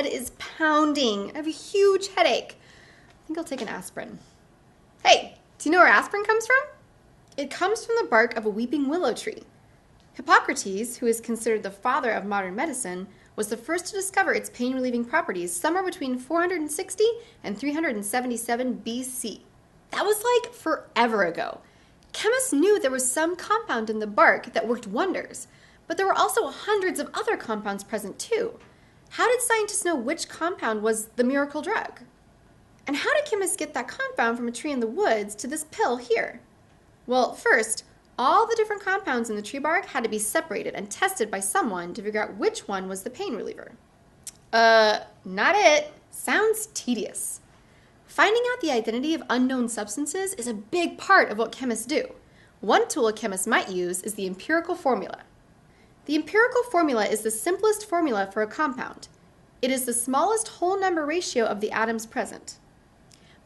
head is pounding. I have a huge headache. I think I'll take an aspirin. Hey, do you know where aspirin comes from? It comes from the bark of a weeping willow tree. Hippocrates, who is considered the father of modern medicine, was the first to discover its pain-relieving properties somewhere between 460 and 377 BC. That was like forever ago. Chemists knew there was some compound in the bark that worked wonders, but there were also hundreds of other compounds present too. How did scientists know which compound was the miracle drug? And how did chemists get that compound from a tree in the woods to this pill here? Well, first, all the different compounds in the tree bark had to be separated and tested by someone to figure out which one was the pain reliever. Not it. Sounds tedious. Finding out the identity of unknown substances is a big part of what chemists do. One tool a chemist might use is the empirical formula. The empirical formula is the simplest formula for a compound. It is the smallest whole number ratio of the atoms present.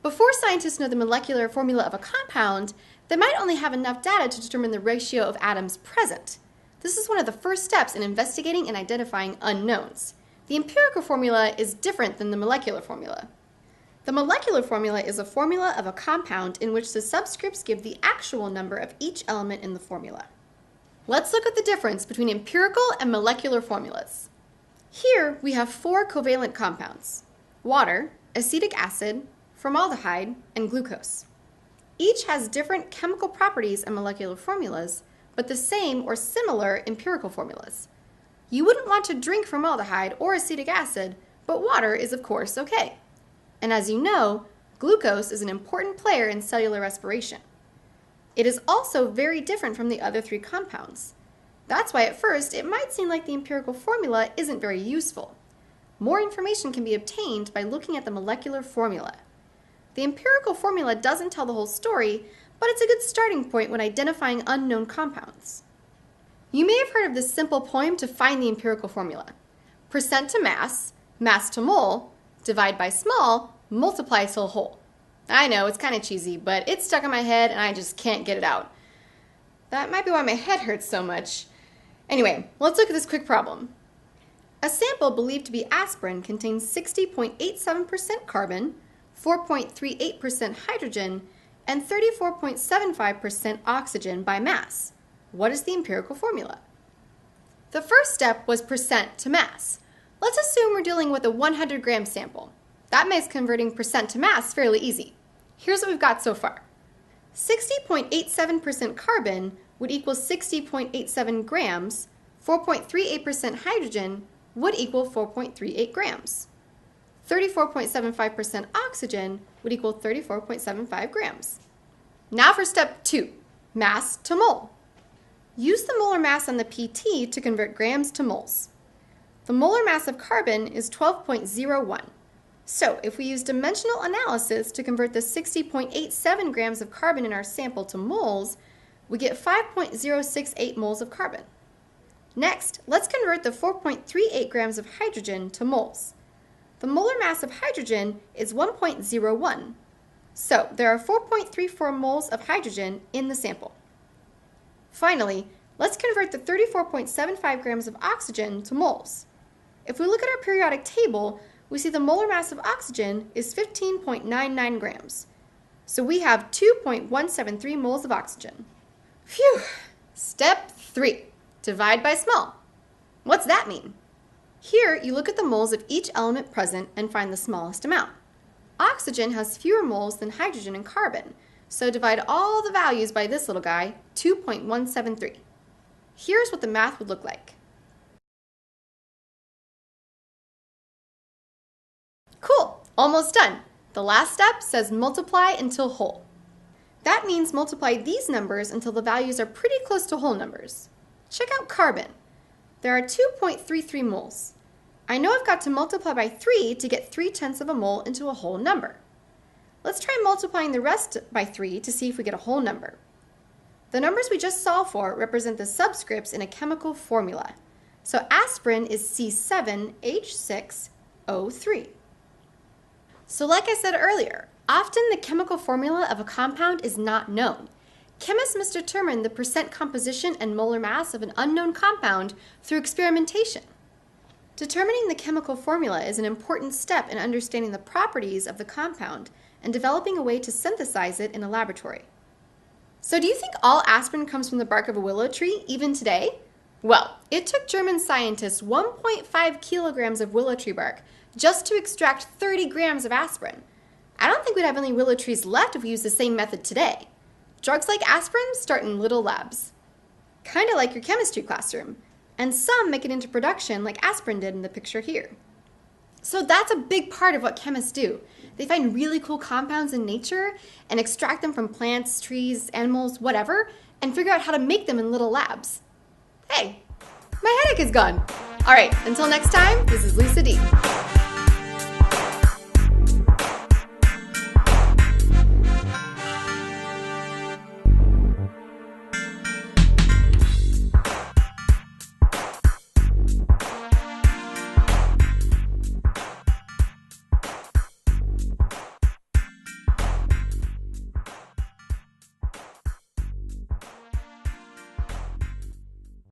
Before scientists know the molecular formula of a compound, they might only have enough data to determine the ratio of atoms present. This is one of the first steps in investigating and identifying unknowns. The empirical formula is different than the molecular formula. The molecular formula is a formula of a compound in which the subscripts give the actual number of each element in the formula. Let's look at the difference between empirical and molecular formulas. Here we have 4 covalent compounds: water, acetic acid, formaldehyde, and glucose. Each has different chemical properties and molecular formulas, but the same or similar empirical formulas. You wouldn't want to drink formaldehyde or acetic acid, but water is of course okay. And as you know, glucose is an important player in cellular respiration. It is also very different from the other 3 compounds. That's why at first it might seem like the empirical formula isn't very useful. More information can be obtained by looking at the molecular formula. The empirical formula doesn't tell the whole story, but it's a good starting point when identifying unknown compounds. You may have heard of this simple poem to find the empirical formula. Percent to mass, mass to mole, divide by small, multiply till whole. I know, it's kind of cheesy, but it's stuck in my head and I just can't get it out. That might be why my head hurts so much. Anyway, let's look at this quick problem. A sample believed to be aspirin contains 60.87% carbon, 4.38% hydrogen, and 34.75% oxygen by mass. What is the empirical formula? The first step was percent to mass. Let's assume we're dealing with a 100-gram sample. That makes converting percent to mass fairly easy. Here's what we've got so far. 60.87% carbon would equal 60.87 grams, 4.38% hydrogen would equal 4.38 grams. 34.75% oxygen would equal 34.75 grams. Now for step 2, mass to mole. Use the molar mass on the PT to convert grams to moles. The molar mass of carbon is 12.01. So if we use dimensional analysis to convert the 60.87 grams of carbon in our sample to moles, we get 5.068 moles of carbon. Next, let's convert the 4.38 grams of hydrogen to moles. The molar mass of hydrogen is 1.01. So there are 4.34 moles of hydrogen in the sample. Finally, let's convert the 34.75 grams of oxygen to moles. If we look at our periodic table, we see the molar mass of oxygen is 15.99 grams. So we have 2.173 moles of oxygen. Phew! Step 3, divide by small. What's that mean? Here, you look at the moles of each element present and find the smallest amount. Oxygen has fewer moles than hydrogen and carbon, so divide all the values by this little guy, 2.173. Here's what the math would look like. Cool, almost done. The last step says multiply until whole. That means multiply these numbers until the values are pretty close to whole numbers. Check out carbon. There are 2.33 moles. I know I've got to multiply by 3 to get 3/10 of a mole into a whole number. Let's try multiplying the rest by 3 to see if we get a whole number. The numbers we just solved for represent the subscripts in a chemical formula. So aspirin is C7H6O3. So like I said earlier, often the chemical formula of a compound is not known. Chemists must determine the percent composition and molar mass of an unknown compound through experimentation. Determining the chemical formula is an important step in understanding the properties of the compound and developing a way to synthesize it in a laboratory. So do you think all aspirin comes from the bark of a willow tree, even today? Well, it took German scientists 1.5 kilograms of willow tree bark just to extract 30 grams of aspirin. I don't think we'd have any willow trees left if we used the same method today. Drugs like aspirin start in little labs, kind of like your chemistry classroom, and some make it into production like aspirin did in the picture here. So that's a big part of what chemists do. They find really cool compounds in nature and extract them from plants, trees, animals, whatever, and figure out how to make them in little labs. Hey, my headache is gone. All right, until next time, this is Lisa D.